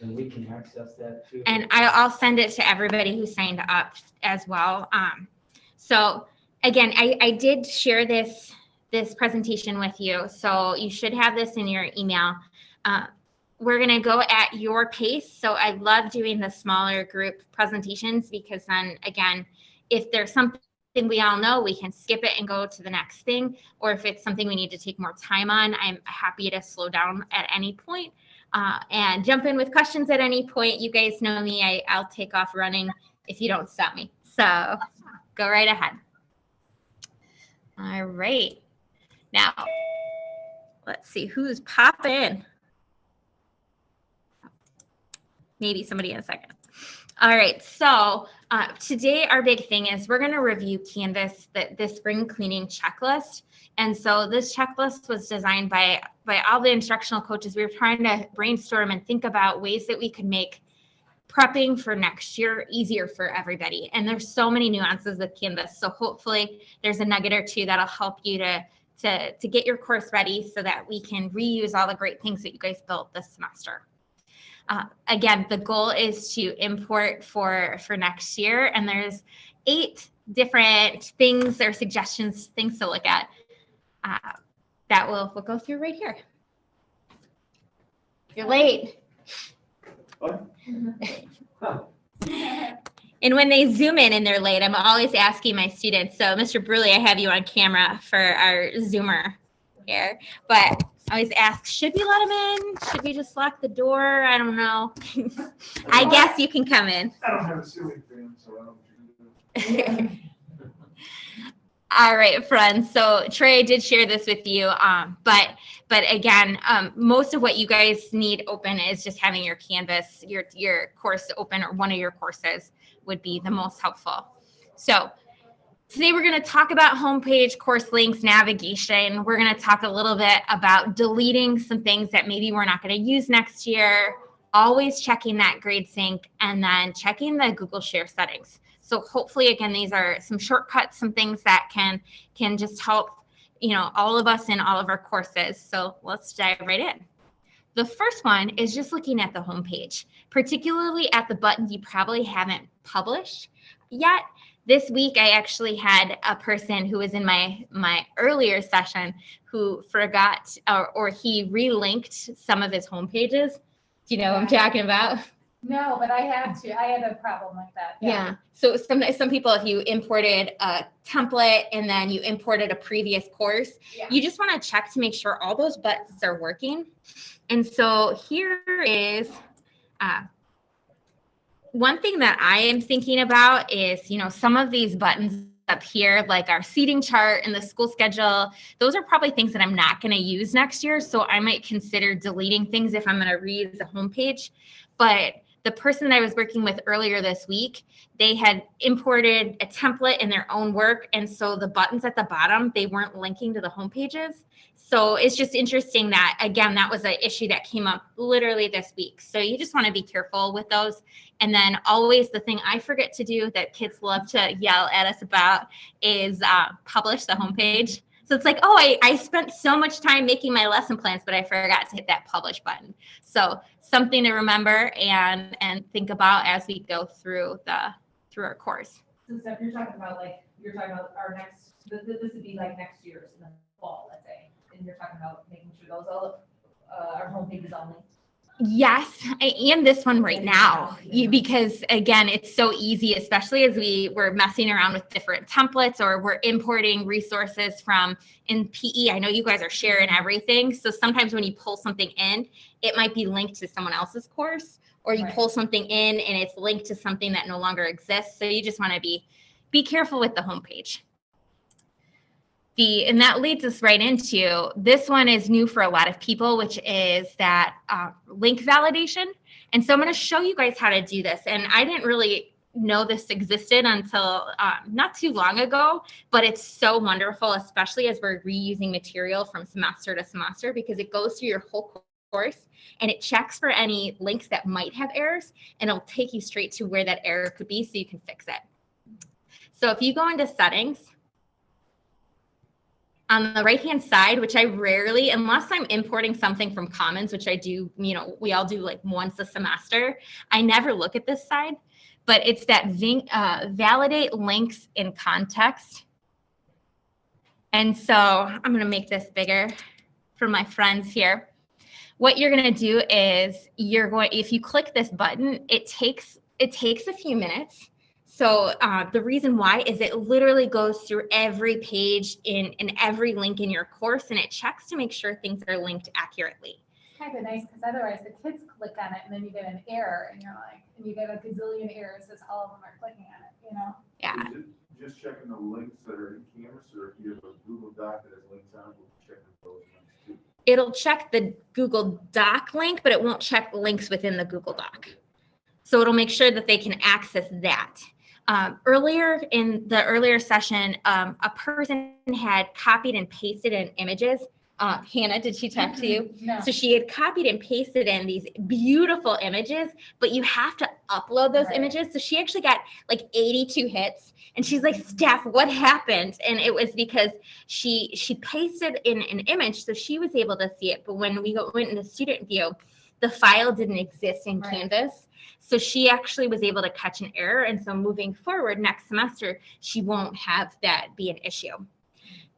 And we can access that too. And I'll send it to everybody who signed up as well. So again, I did share this presentation with you, so you should have this in your email. We're going to go at your pace. So I love doing the smaller group presentations because then again, if there's something we all know, we can skip it and go to the next thing. Or if it's something we need to take more time on, I'm happy to slow down at any point. And jump in with questions at any point. You guys know me. I'll take off running if you don't stop me. So go right ahead. All right. Now, let's see who's popping in. Maybe somebody in a second. All right. So today our big thing is we're going to review Canvas, the spring cleaning checklist. And so this checklist was designed by all the instructional coaches. We were trying to brainstorm and think about ways that we could make prepping for next year easier for everybody. And there's so many nuances with Canvas. So hopefully there's a nugget or two that'll help you to get your course ready so that we can reuse all the great things that you guys built this semester. Again, the goal is to import for next year. And there's 8 different things or suggestions, things to look at. That we'll go through right here. You're late. What? And when they zoom in and they're late, I'm always asking my students, so Mr. Bruley, I have you on camera for our Zoomer here, but I always ask, should we let him in? Should we just lock the door? I don't know. I guess you can come in. I don't have a ceiling fan, so I don't do that. All right, friends. So Trey did share this with you, but again, most of what you guys need open is just having your Canvas, your course open, or one of your courses would be the most helpful. So today we're going to talk about homepage, course links, navigation. We're going to talk a little bit about deleting some things that maybe we're not going to use next year, always checking that GradeSync, and then checking the Google Share settings. So hopefully, again, these are some shortcuts, some things that can just help, all of us in all of our courses. So let's dive right in. The first one is just looking at the homepage, particularly at the buttons you probably haven't published yet. This week, I actually had a person who was in my earlier session who forgot or he relinked some of his homepages. Do you know what I'm talking about? No, but I had a problem like that. Yeah. So some people, if you imported a template and then you imported a previous course, you just want to check to make sure all those buttons are working. And so here is one thing that I am thinking about is, some of these buttons up here, like our seating chart and the school schedule, those are probably things that I'm not going to use next year. So I might consider deleting things if I'm going to reuse the homepage. But the person that I was working with earlier this week, they had imported a template in their own work. And so the buttons at the bottom, they weren't linking to the home pages. So it's just interesting that, again, that was an issue that came up literally this week. So you just want to be careful with those. And then always the thing I forget to do that kids love to yell at us about is publish the homepage. So it's like, oh, I spent so much time making my lesson plans, but I forgot to hit that publish button. So something to remember and think about as we go through our course. So Steph, you're talking about our next, this would be like next year's in the fall, let's say. And you're talking about making sure those all our homepages only. Yes, and this one right now, because again, it's so easy, especially as we're messing around with different templates or we're importing resources from in PE. I know you guys are sharing everything. So sometimes when you pull something in, it might be linked to someone else's course, or you pull something in and it's linked to something that no longer exists. So you just want to be careful with the homepage. And that leads us right into, this one is new for a lot of people, which is that link validation. And so I'm going to show you guys how to do this. And I didn't really know this existed until not too long ago, but it's so wonderful, especially as we're reusing material from semester to semester, because it goes through your whole course and it checks for any links that might have errors, and it'll take you straight to where that error could be so you can fix it. So if you go into settings, on the right-hand side, which I rarely, unless I'm importing something from Commons, which I do, we all do like once a semester, I never look at this side, but it's that validate links in context. And so I'm going to make this bigger for my friends here. What you're going to do is if you click this button, it takes a few minutes. So the reason why is it literally goes through every page in every link in your course, and it checks to make sure things are linked accurately. Kind of nice, because otherwise the kids click on it and then you get an error and you're like, and you get a gazillion errors as all of them are clicking on it, Yeah. Is it just checking the links that are in Canvas, or if you have a Google Doc that has links on it, we'll check those links too? It'll check the Google Doc link, but it won't check links within the Google Doc. So it'll make sure that they can access that. Earlier in the earlier session, a person had copied and pasted in images. Hannah, did she talk to you? No. So she had copied and pasted in these beautiful images, but you have to upload those Right. images. So she actually got like 82 hits. And she's like, Steph, what happened? And it was because she pasted in an image, so she was able to see it. But when we went into student view, the file didn't exist in Right. Canvas. So she actually was able to catch an error. And so moving forward next semester, she won't have that be an issue.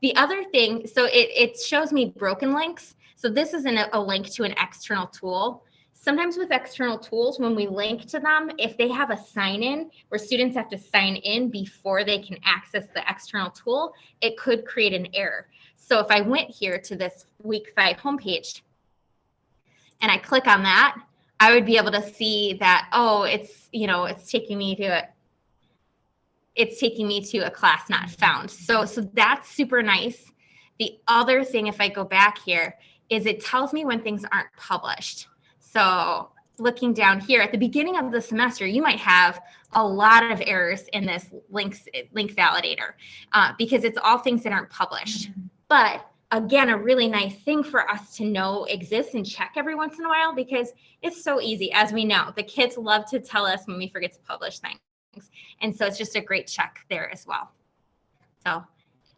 The other thing, so it shows me broken links. So this isn't a link to an external tool. Sometimes with external tools, when we link to them, if they have a sign-in where students have to sign in before they can access the external tool, it could create an error. So if I went here to this week 5 homepage and I click on that, I would be able to see that, oh, it's taking me to a class not found. So that's super nice. The other thing, if I go back here, is it tells me when things aren't published. So looking down here at the beginning of the semester, you might have a lot of errors in this link validator because it's all things that aren't published. But again, a really nice thing for us to know exists and check every once in a while, because it's so easy. As we know, the kids love to tell us when we forget to publish things. And so it's just a great check there as well. So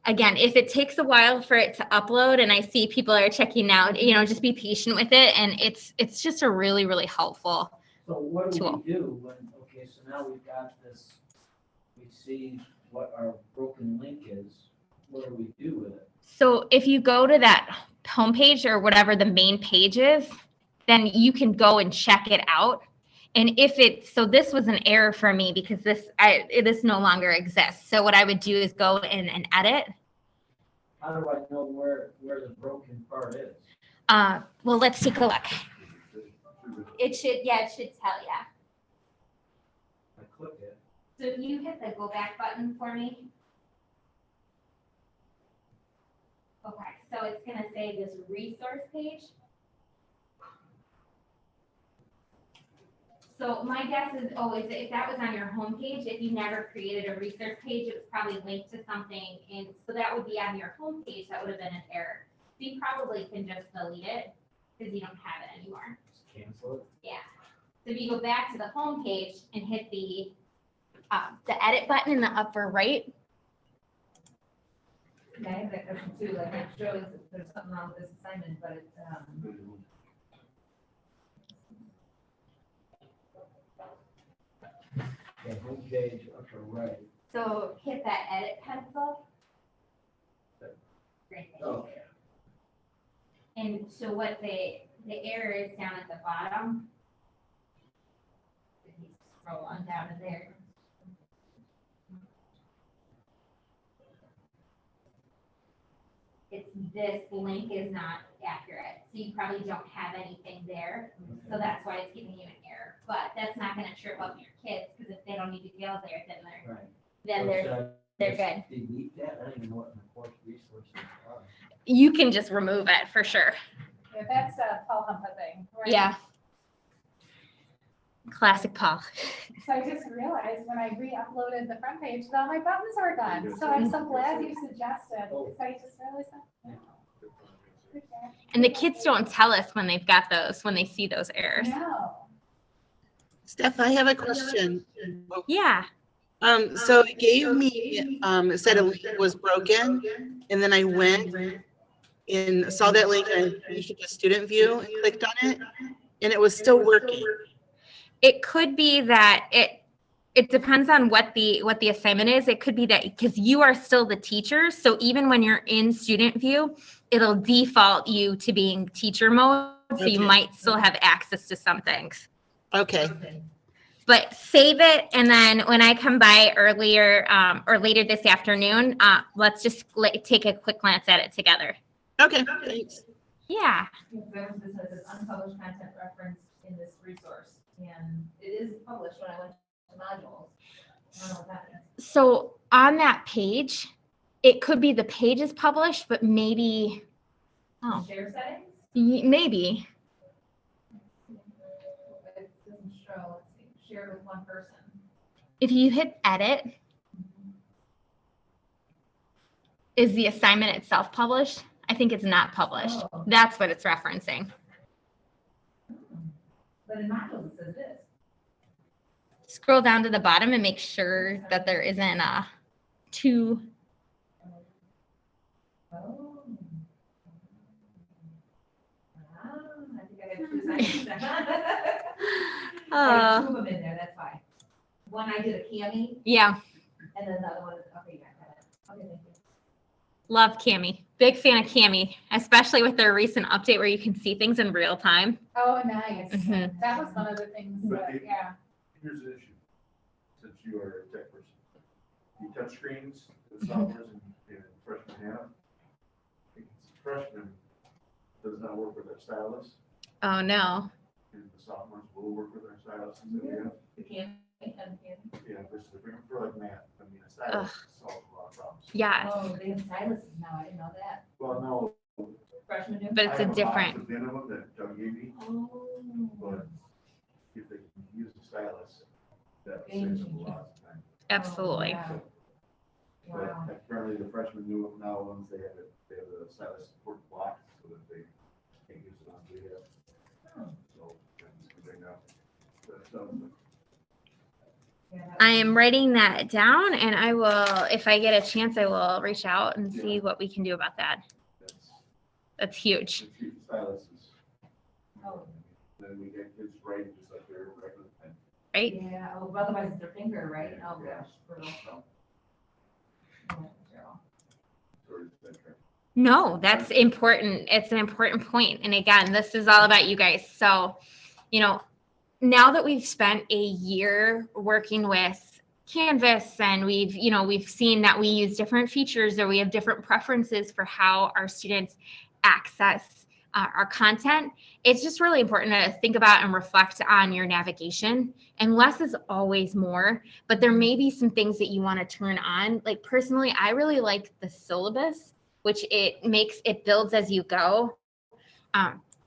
again, if it takes a while for it to upload and I see people are checking out, just be patient with it. And it's just a really, really helpful. So what do Tool. we do when, okay, so now we've got this, we see what our broken link is, what do we do with it? So if you go to that homepage or whatever the main page is, then you can go and check it out. And so this was an error for me because this no longer exists. So what I would do is go in and edit. How do I know where the broken part is? Well, let's take a look. It should tell you. I click it. So if you hit the go back button for me. Okay, so it's gonna say this resource page. So my guess is, if that was on your home page, if you never created a resource page, it was probably linked to something, and so that would be on your home page, that would have been an error. So you probably can just delete it, because you don't have it anymore. Just cancel it. Yeah. So if you go back to the home page and hit the edit button in the upper right, Yeah, I have that question too, like it shows that there's something wrong with this assignment, but it's, Yeah, home page, upper right. so hit that edit pencil. Great. Okay. And so what the error is down at the bottom. If you scroll on down to there. It's this link is not accurate, so you probably don't have anything there. So that's why it's giving you an error. But that's not going to trip up your kids, because if they don't need to go there, Right. then So they're should I they're just good. Delete that? I don't even know what my course resources are. You can just remove it for sure. Yeah, that's a Paul Humpa thing. right? Yeah. Classic Paul. So I just realized when I re-uploaded the front page, that all my buttons are done. So I'm so glad you suggested. So I just realized that. Good job. And the kids don't tell us when they've got those, when they see those errors. No. Steph, I have a question. Yeah. So it gave me, it said a link was broken, and then I went and saw that link and I finished the student view and clicked on it, and it was still working. It could be that it depends on what the assignment is. It could be that because you are still the teacher, so even when you're in student view, it'll default you to being teacher mode, so you Okay. might still have access to some things. Okay, But save it, and then when I come by earlier or later this afternoon, let's just take a quick glance at it together. okay, thanks. Yeah. Veterans Business is unpublished content referenced in this resource, and it is published when I went to modules. I don't know what that means. So on that page, it could be the page is published, but maybe, oh, Share settings? maybe. It doesn't show, let's see, shared with one person. If you hit edit, is the assignment itself published? I think it's not published. Oh. That's what it's referencing. But in modules, it says it is. Scroll down to the bottom and make sure that there isn't two. Oh. I think I have two assignments. I have two of them in there, that's why. One I did a Cami, Yeah, and then the other one is, okay, yeah, got it. Okay, thank you. love Cami. Big fan of Cami, especially with their recent update where you can see things in real time. Oh, nice. Mhm. That was one of the things But that, it- yeah. Here's the issue, since you are a tech person. You touch screens, the sophomores and freshmen have. Freshman does not work with their stylus, Oh, no. and the sophomores will work with their stylus. And so, yeah, The Cami and Cami. yeah, this is for like math, I mean, a stylus solves a lot of problems. Yes. Oh, they have styluses now, I didn't know that. Well, no. Freshmen do? But it's I a have different, box of minimum that Doug gave me, Oh. but if they can use the stylus, that Game saves them a changer. lot of time. absolutely. Oh, But wow. apparently the freshmen knew it now, once they have it, they have the stylus support blocked so that they can't use it on video. Oh. So, that's bring up. But, Yeah, that I was- am writing that down, and I will, if I get a chance, I will reach out and see what we can do about that. that's, That's huge. the chief stylus is, Oh, then we get kids writing just like their regular pen. Right? yeah, oh, otherwise it's their finger, right? Oh, gosh, brutal. Yeah, terrible. Or is that correct? No, that's important. It's an important point. And again, this is all about you guys. So, now that we've spent a year working with Canvas and we've seen that we use different features or we have different preferences for how our students access our content, it's just really important to think about and reflect on your navigation. And less is always more, but there may be some things that you want to turn on. Like personally, I really like the syllabus, which it builds as you go.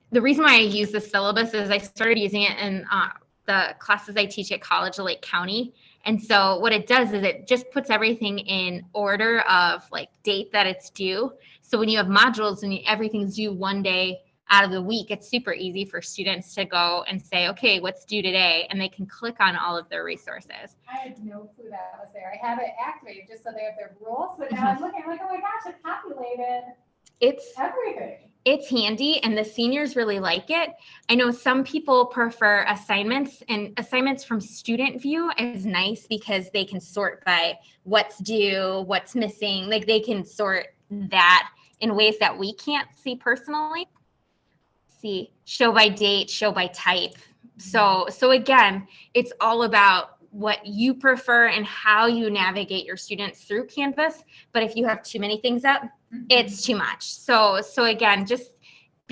The reason why I use the syllabus is I started using it in the classes I teach at College of Lake County. And so what it does is it just puts everything in order of like date that it's due. So when you have modules and everything's due one day out of the week, it's super easy for students to go and say, okay, what's due today? And they can click on all of their resources. I had no clue that was there. I have it activated just so they have their rules, but now I'm looking, I'm like, oh my gosh, it populated It's everything. It's handy and the seniors really like it. I know some people prefer assignments, and assignments from student view is nice because they can sort by what's due, what's missing. Like they can sort that in ways that we can't see personally. See, show by date, show by type. So again, it's all about what you prefer and how you navigate your students through Canvas. But if you have too many things up, it's too much. So again, just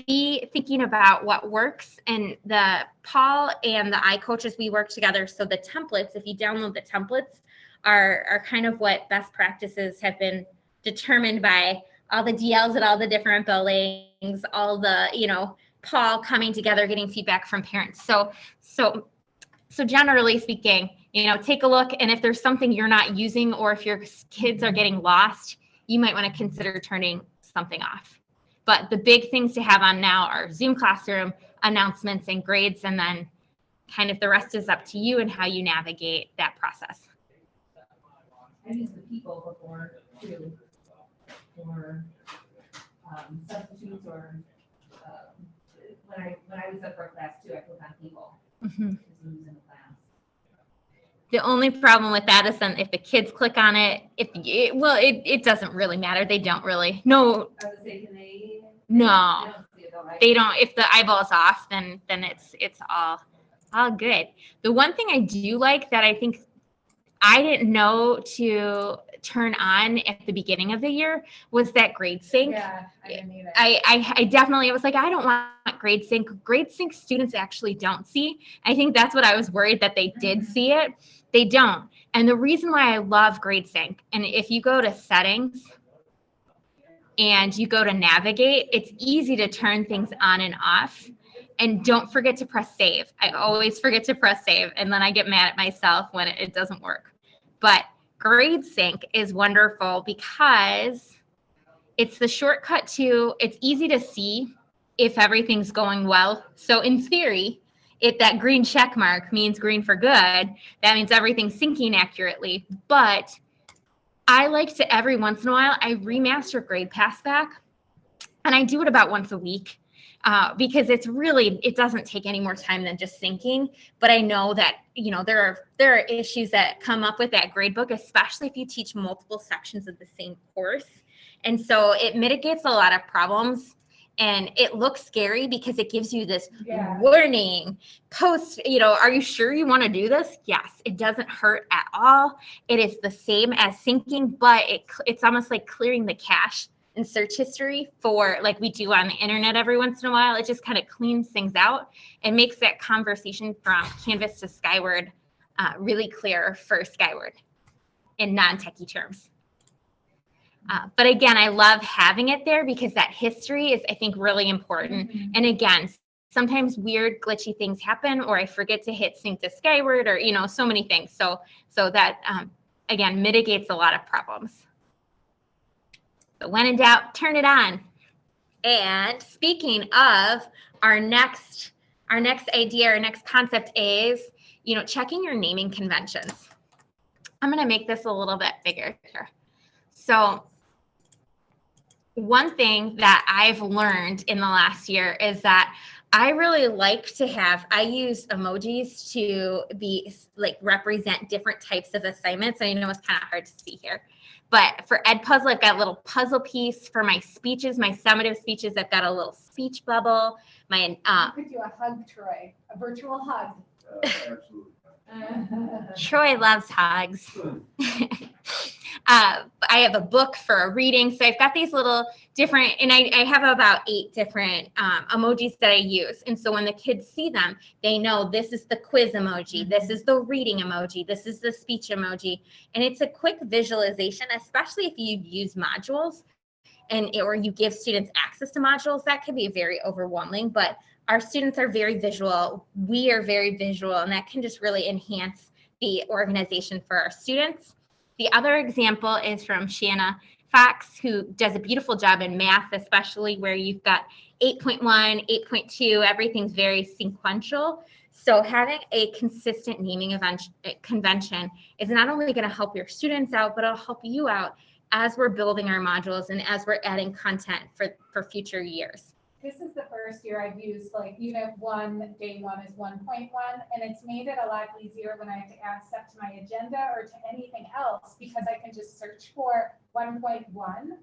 be thinking about what works. And the Paul and the iCoaches, we work together. So the templates, if you download the templates, are kind of what best practices have been determined by all the DLs at all the different buildings, all the, Paul coming together, getting feedback from parents. So generally speaking, take a look. And if there's something you're not using, or if your kids are getting lost, you might want to consider turning something off. But the big things to have on now are Zoom Classroom, announcements, and grades. And then kind of the rest is up to you and how you navigate that process. I use the people before too, for, substitutes or, when I was up for a class too, I click on people, Mhm. just who's in the class. The only problem with that is then if the kids click on it, it doesn't really matter. They don't really. No, I was gonna say, can they? No. I don't see it though, right? they don't. If the eyeball's off, then it's all good. The one thing I do like that I think I didn't know to turn on at the beginning of the year was that grade sync. Yeah, I didn't either. I definitely was like, I don't want grade sync. Grade sync students actually don't see. I think that's what I was worried that they did see it. They don't. And the reason why I love grade sync, and if you go to settings and you go to navigate, it's easy to turn things on and off. And don't forget to press save. I always forget to press save, and then I get mad at myself when it doesn't work. But grade sync is wonderful because it's the shortcut to, it's easy to see if everything's going well. So in theory, if that green check mark means green for good, that means everything's syncing accurately. But I like to, every once in a while, I remaster Grade Pass back, and I do it about once a week. Because it doesn't take any more time than just syncing. But I know that, there are issues that come up with that grade book, especially if you teach multiple sections of the same course. And so it mitigates a lot of problems, and it looks scary because it gives you this Yeah. warning post, are you sure you want to do this? Yes, it doesn't hurt at all. It is the same as syncing, but it's almost like clearing the cache in search history for like we do on the internet every once in a while. It just kind of cleans things out and makes that conversation from Canvas to Skyward really clear for Skyward in non-techie terms. But again, I love having it there because that history is, I think, really important. Mhm. And again, sometimes weird glitchy things happen, or I forget to hit sync to Skyward, or so many things. So that again mitigates a lot of problems. So when in doubt, turn it on. And speaking of our next idea, our next concept is, checking your naming conventions. I'm going to make this a little bit bigger here. So one thing that I've learned in the last year is that I really like to I use emojis to be like represent different types of assignments. I know it's kind of hard to see here. But for Edpuzzle, I've got a little puzzle piece. For my speeches, my summative speeches, I've got a little speech bubble. I could do a hug, Troy, a virtual hug. Absolutely. Troy loves hugs. I have a book for a reading. So I've got these little different, and I have about 8 different emojis that I use. And so when the kids see them, they know this is the quiz emoji, this is the reading emoji, this is the speech emoji. And it's a quick visualization, especially if you use modules or you give students access to modules. That can be very overwhelming, but our students are very visual. We are very visual, and that can just really enhance the organization for our students. The other example is from Shanna Fox, who does a beautiful job in math, especially where you've got 8.1, 8.2, everything's very sequential. So having a consistent naming convention is not only going to help your students out, but it'll help you out as we're building our modules and as we're adding content for future years. This is the first year I've used like unit 1, day 1 is 1.1, and it's made it a lot easier when I have to add stuff to my agenda or to anything else, because I can just search for 1.1.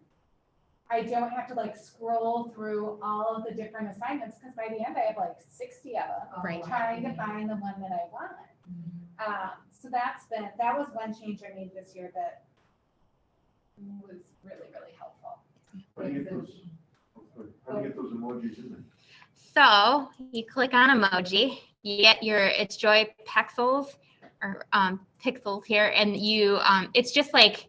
I don't have to like scroll through all of the different assignments, because by the end I have like 60 of them. Right. Trying to find the one that I want. So that was one change I made this year that was really, really helpful. How do you get those emojis in there? So you click on emoji, you get it's Joy Pixels or pixels here, and it's just like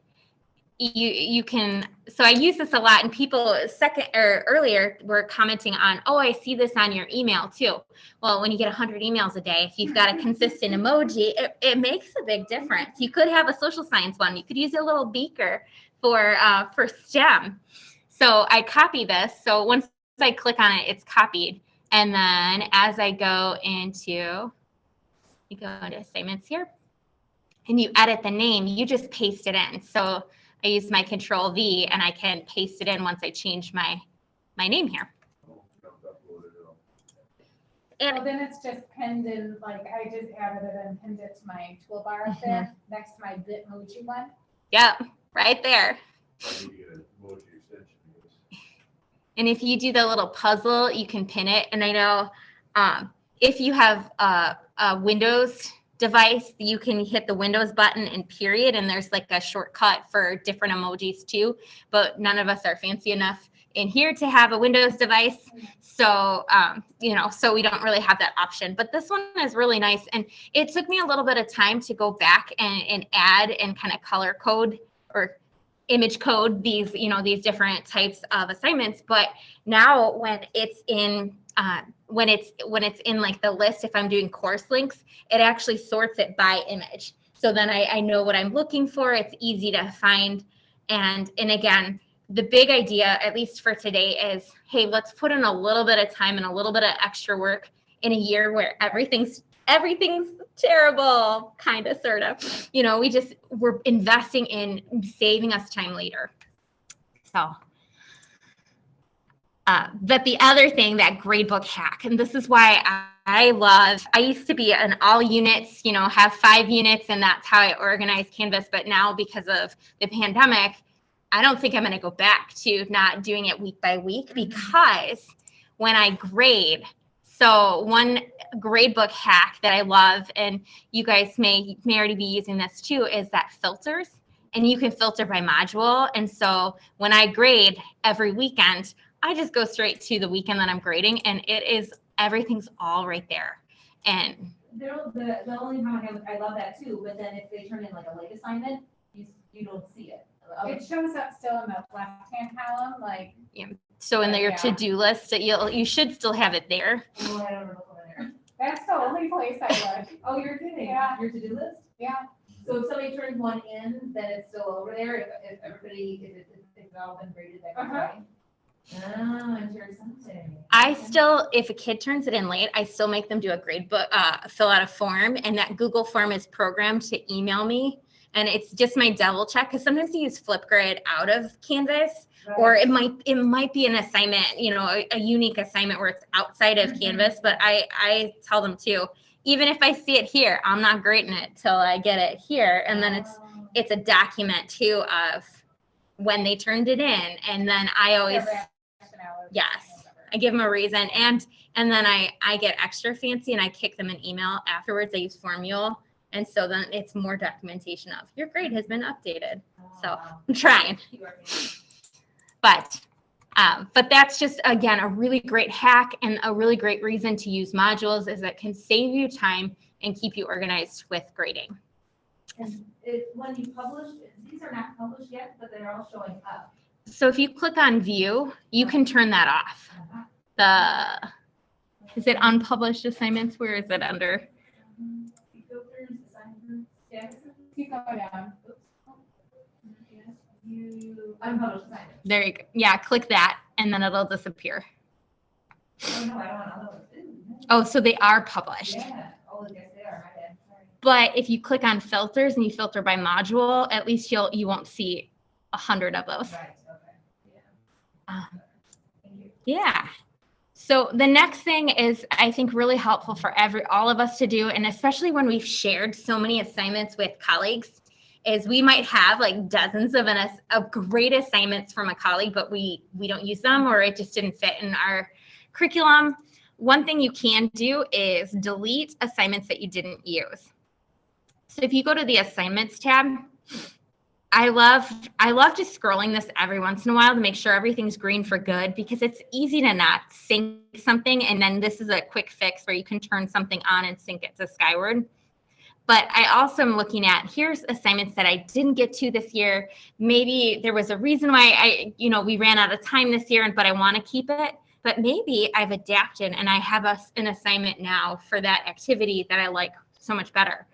you can. So I use this a lot, and people earlier were commenting on, oh, I see this on your email too. Well, when you get 100 emails a day, if you've got a consistent emoji, it makes a big difference. You could have a social science one. You could use a little beaker for STEM. So I copy this. So once I click on it, it's copied. And then as I go into assignments here, and you edit the name, you just paste it in. So I use my Control V and I can paste it in once I change my name here. Well, And then it's just pinned in, like, I just added it and pinned it to my toolbar up there, next to my Bitmoji one. yep, right there. I need to get an emoji extension because And if you do the little puzzle, you can pin it. And I know if you have a Windows device, you can hit the Windows button and period, and there's like a shortcut for different emojis too. But none of us are fancy enough in here to have a Windows device. So, so we don't really have that option. But this one is really nice. And it took me a little bit of time to go back and add and kind of color code or image code these different types of assignments. But now when it's in like the list, if I'm doing course links, it actually sorts it by image. So then I know what I'm looking for. It's easy to find. And again, the big idea, at least for today, is, hey, let's put in a little bit of time and a little bit of extra work in a year where everything's terrible, kind of, sort of. We're investing in saving us time later. So, but the other thing, that gradebook hack, and this is why I used to be an all units, have 5 units, and that's how I organize Canvas. But now, because of the pandemic, I don't think I'm going to go back to not doing it week by week, because when I grade, so one gradebook hack that I love, and you guys may already be using this too, is that filters. And you can filter by module. And so when I grade every weekend, I just go straight to the weekend that I'm grading, and everything's all right there. And The only time I love that too, but then if they turn in like a late assignment, you don't see it. It shows up still in the left-hand column, like, so in your Yeah. to-do list, you should still have it there. Oh, I don't know over there. that's the only place I look. Oh, you're kidding? Yeah. Your to-do list? Yeah, So if somebody turns one in, then it's still over there, if everybody, if it's all been graded that Uh-huh. way? Oh, interesting. I still, if a kid turns it in late, I still make them do a grade book, fill out a form, and that Google form is programmed to email me. And it's just my double check, because sometimes you use Flipgrid out of Canvas, or it might be an assignment, a unique assignment where it's outside of Canvas. But I tell them too, even if I see it here, I'm not grading it till I get it here. And then it's a document too of when they turned it in. And then I always, yes, I give them a reason. And then I get extra fancy and I kick them an email afterwards. I use Formule. And so then it's more documentation of your grade has been updated. So I'm trying. But that's just, again, a really great hack and a really great reason to use modules, is that can save you time and keep you organized with grading. And when you publish, these are not published yet, but they're all showing up. So if you click on view, you can turn that off. Is it unpublished assignments? Where is it under? Filters, assignments, statuses, You go down. unpublished assignments. There you go. Yeah, click that and then it'll disappear. Oh, no, I don't want other ones. Ooh, Oh, so they are published. yeah, oh, yes, they are, my bad, sorry. But if you click on filters and you filter by module, at least you won't see 100 of those. Right, okay, yeah. Um, Thank you. Yeah. So the next thing is, I think, really helpful for all of us to do, and especially when we've shared so many assignments with colleagues, is we might have like dozens of great assignments from a colleague, but we don't use them, or it just didn't fit in our curriculum. One thing you can do is delete assignments that you didn't use. So if you go to the assignments tab, I love just scrolling this every once in a while to make sure everything's green for good, because it's easy to not sync something. And then this is a quick fix where you can turn something on and sync it to Skyward. But I also am looking at, here's assignments that I didn't get to this year. Maybe there was a reason why we ran out of time this year, but I want to keep it. But maybe I've adapted and I have an assignment now for that activity that I like so much better.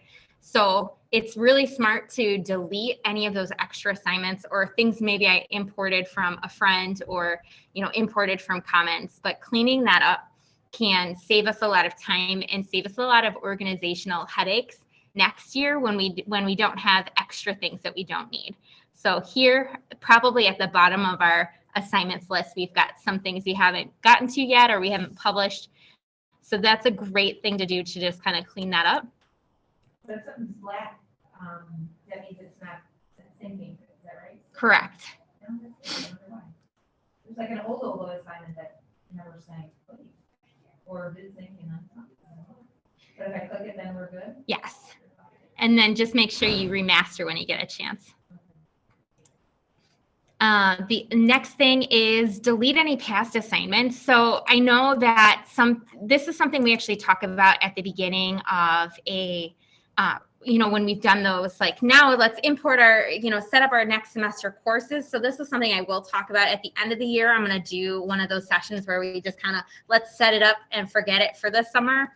So it's really smart to delete any of those extra assignments or things maybe I imported from a friend or, imported from Commons. But cleaning that up can save us a lot of time and save us a lot of organizational headaches next year when we don't have extra things that we don't need. So here, probably at the bottom of our assignments list, we've got some things we haven't gotten to yet or we haven't published. So that's a great thing to do to just kind of clean that up. But if something's black, that means it's not syncing, is that right? Correct. No, that's- I wonder why. There's like an old assignment that never sank, or did sync and then something. But if I click it, then we're good? Yes. And then just make sure you remaster when you get a chance. The next thing is delete any past assignments. So I know that this is something we actually talk about at the beginning of a, when we've done those, like now let's import our, set up our next semester courses. So this is something I will talk about at the end of the year. I'm going to do one of those sessions where we just kind of let's set it up and forget it for the summer.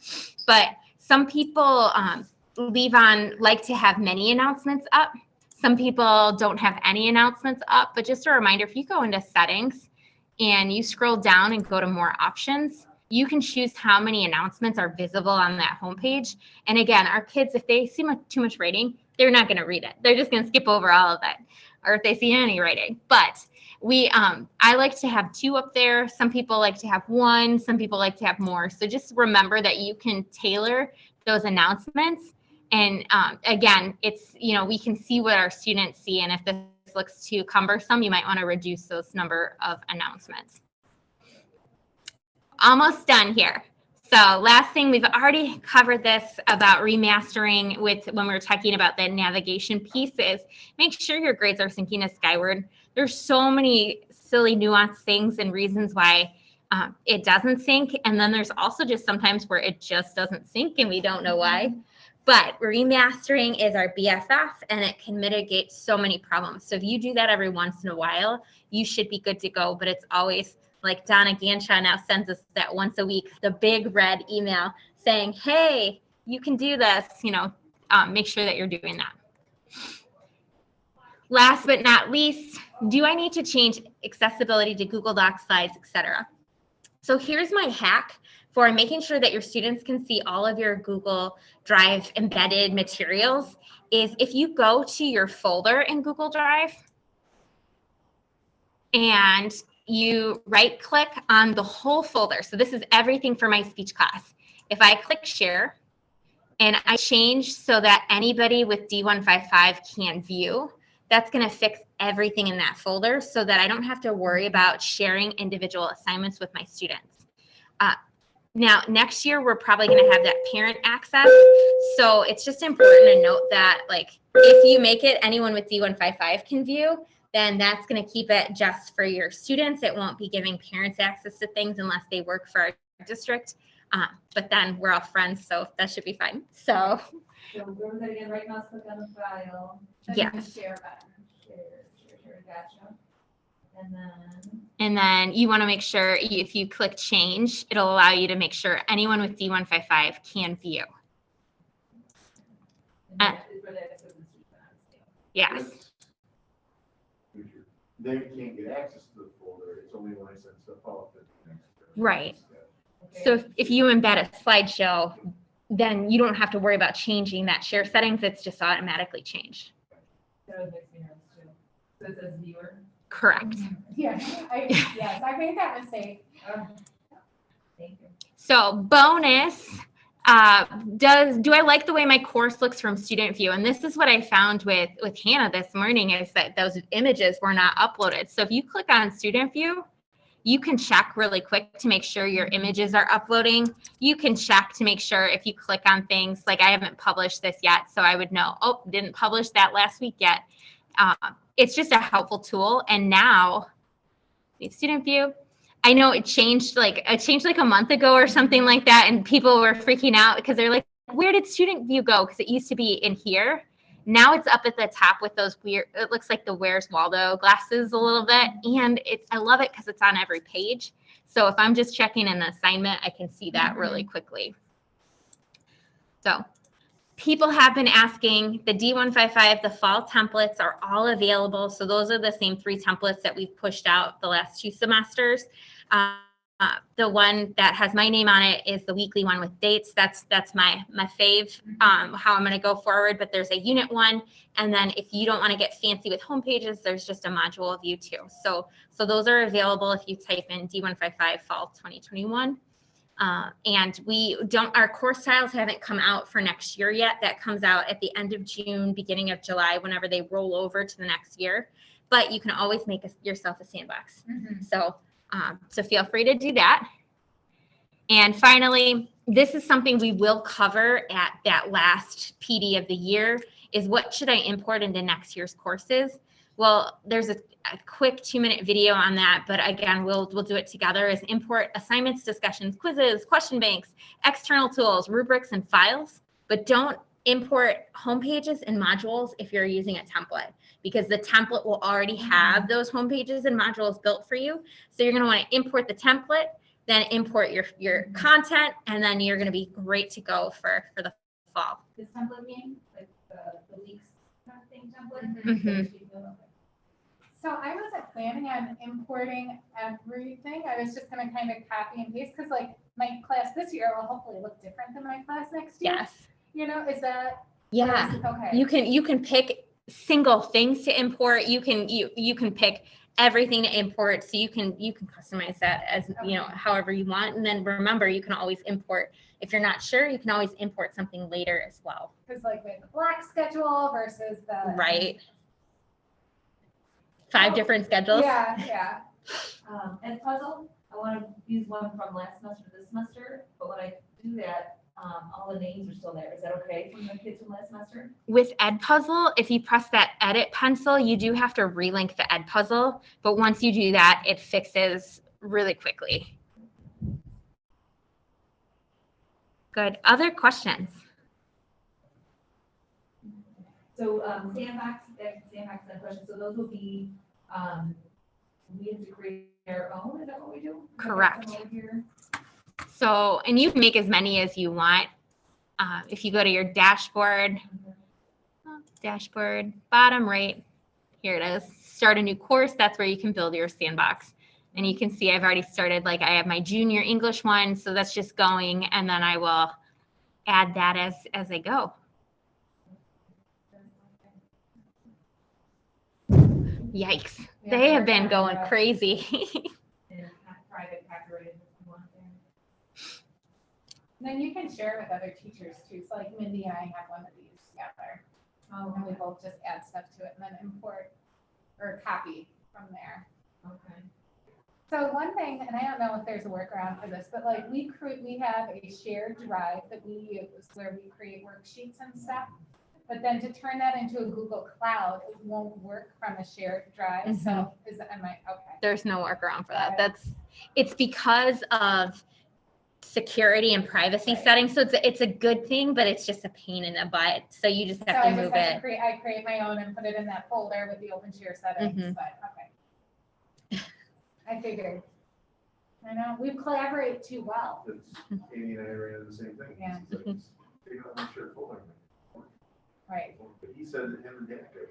But some people like to have many announcements up. Some people don't have any announcements up, but just a reminder, if you go into settings and you scroll down and go to more options, you can choose how many announcements are visible on that homepage. And again, our kids, if they see too much writing, they're not going to read it. They're just going to skip over all of it, or if they see any writing. But I like to have 2 up there. Some people like to have 1. Some people like to have more. So just remember that you can tailor those announcements. And again, it's, we can see what our students see. And if this looks too cumbersome, you might want to reduce those number of announcements. Almost done here. So last thing, we've already covered this about remastering when we were talking about the navigation pieces. Make sure your grades are syncing to Skyward. There's so many silly nuanced things and reasons why it doesn't sync. And then there's also just sometimes where it just doesn't sync and we don't know why. But remastering is our BFF and it can mitigate so many problems. So if you do that every once in a while, you should be good to go. But it's always like Donna Ganshaw now sends us that once a week, the big red email saying, hey, you can do this, make sure that you're doing that. Last but not least, do I need to change accessibility to Google Docs, slides, etc.? So here's my hack for making sure that your students can see all of your Google Drive embedded materials is if you go to your folder in Google Drive and you right click on the whole folder. So this is everything for my speech class. If I click share and I change so that anybody with D155 can view, that's going to fix everything in that folder so that I don't have to worry about sharing individual assignments with my students. Now, next year, we're probably going to have that parent access. So it's just important to note that, like, if you make it anyone with D155 can view, then that's going to keep it just for your students. It won't be giving parents access to things unless they work for our district. But then we're all friends, so that should be fine. So where was that again? Right mouse click on the file. And Yes. then the share button. Share, gotcha. And then you want to make sure if you click change, it'll allow you to make sure anyone with D155 can view. that is where that says Yes. They can't get access to the folder, it's only when I send stuff out that. Right. So if you embed a slideshow, then you don't have to worry about changing that share settings. It's just automatically changed. That would make me nervous too. So it says viewer. Correct. Yes, I made that mistake. Thank you. So bonus, do I like the way my course looks from student view? And this is what I found with Hannah this morning is that those images were not uploaded. So if you click on student view, you can check really quick to make sure your images are uploading. You can check to make sure if you click on things, like I haven't published this yet, so I would know, oh, didn't publish that last week yet. It's just a helpful tool. And now, student view, I know it changed like a month ago or something like that, and people were freaking out because they're like, where did student view go? Because it used to be in here. Now it's up at the top with those weird, it looks like the Where's Waldo glasses a little bit. And I love it because it's on every page. So if I'm just checking an assignment, I can see that really quickly. So people have been asking, the D155, the fall templates are all available. So those are the same 3 templates that we've pushed out the last 2 semesters. The one that has my name on it is the weekly one with dates. That's my fave, how I'm going to go forward. But there's a unit one. And then if you don't want to get fancy with home pages, there's just a module view too. So those are available if you type in D155 Fall 2021. And our course tiles haven't come out for next year yet. That comes out at the end of June, beginning of July, whenever they roll over to the next year. But you can always make yourself a sandbox. So feel free to do that. And finally, this is something we will cover at that last PD of the year, is what should I import into next year's courses? Well, there's a quick 2-minute video on that, but again, we'll do it together, is import assignments, discussions, quizzes, question banks, external tools, rubrics, and files, but don't import home pages and modules if you're using a template, because the template will already have those home pages and modules built for you. So you're going to want to import the template, then import your content, and then you're going to be great to go for the fall. This template mean, like the leaks kind of thing template? Mhm. So I wasn't planning on importing everything. I was just gonna kind of copy and paste, because like my class this year will hopefully look different than my class next year. Yes. You know, is that? Yeah. Okay. You can pick single things to import. You can pick everything to import. So you can customize that as, however you want. And then remember, you can always import. If you're not sure, you can always import something later as well. Because like with the block schedule versus the. Right. 5 different schedules. Yeah. And puzzle, I want to use one from last semester to this semester, but when I do that, all the names are still there. Is that okay from the kids from last semester? With Edpuzzle, if you press that edit pencil, you do have to relink the Edpuzzle, but once you do that, it fixes really quickly. Good. Other questions? So sandbox that question. So those will be, we have to create our own. Is that what we do? Correct. Over here. So, and you can make as many as you want. If you go to your dashboard, bottom right, here it is, start a new course. That's where you can build your sandbox. And you can see I've already started, like I have my junior English one. So that's just going, and then I will add that as I go. Yikes. Yeah, They have we're been kind going of- crazy. And private copyrighted if you want there. And then you can share with other teachers too. So like Mindy and I have one of these together. And we both just add stuff to it and then import or copy from there. Okay. So one thing, and I don't know if there's a workaround for this, but like we have a shared drive that we use where we create worksheets and stuff. But then to turn that into a Google Cloud, it won't work from a shared drive. So am I okay? There's no workaround for that. It's because of security and privacy Right. settings. So it's a good thing, but it's just a pain in the butt. So you just have to move it. I create my own and put it in that folder with the OpenShare settings, Mhm. but okay. I figured. I know, we collaborate too well. It's, Amy and I ran into the same thing. Yeah. He's like, take it on my shirt folder. Right. But he said that him and Dan could.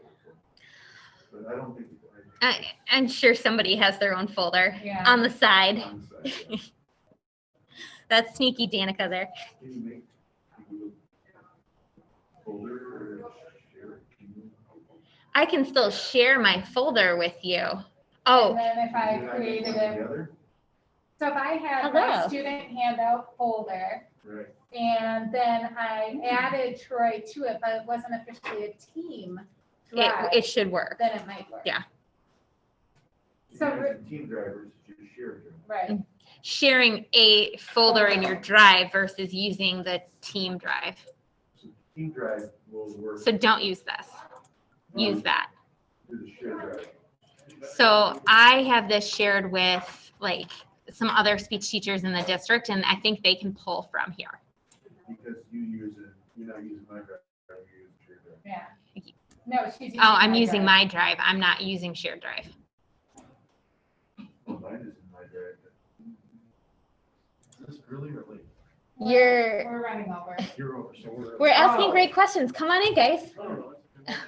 But I don't think. I'm sure somebody has their own folder Yeah. on the side. On the side, yeah. That's sneaky Danica there. Can you make a Google folder or share it? Can you- I can still share my folder with you. And Oh, then if I Can created get one it, together? so if I had my Hello. student handout folder Right. and then I added Troy to it, but it wasn't officially a team drive, it should work. then it might work. Yeah. So You guys in team drivers, you just share it. Right. Sharing a folder in your drive versus using the team drive. So team drive will work. So don't use this. Use that. Do the share drive. So I have this shared with like some other speech teachers in the district, and I think they can pull from here. Because you're not using my drive, you're using share drive. Yeah. No, she's using. Oh, I'm my using drive. my drive. I'm not using shared drive. Well, mine is in my drive. Is this early or late? You're- We're running over. You're over, so We're asking great questions. Come on in, guys. Oh, no, it's-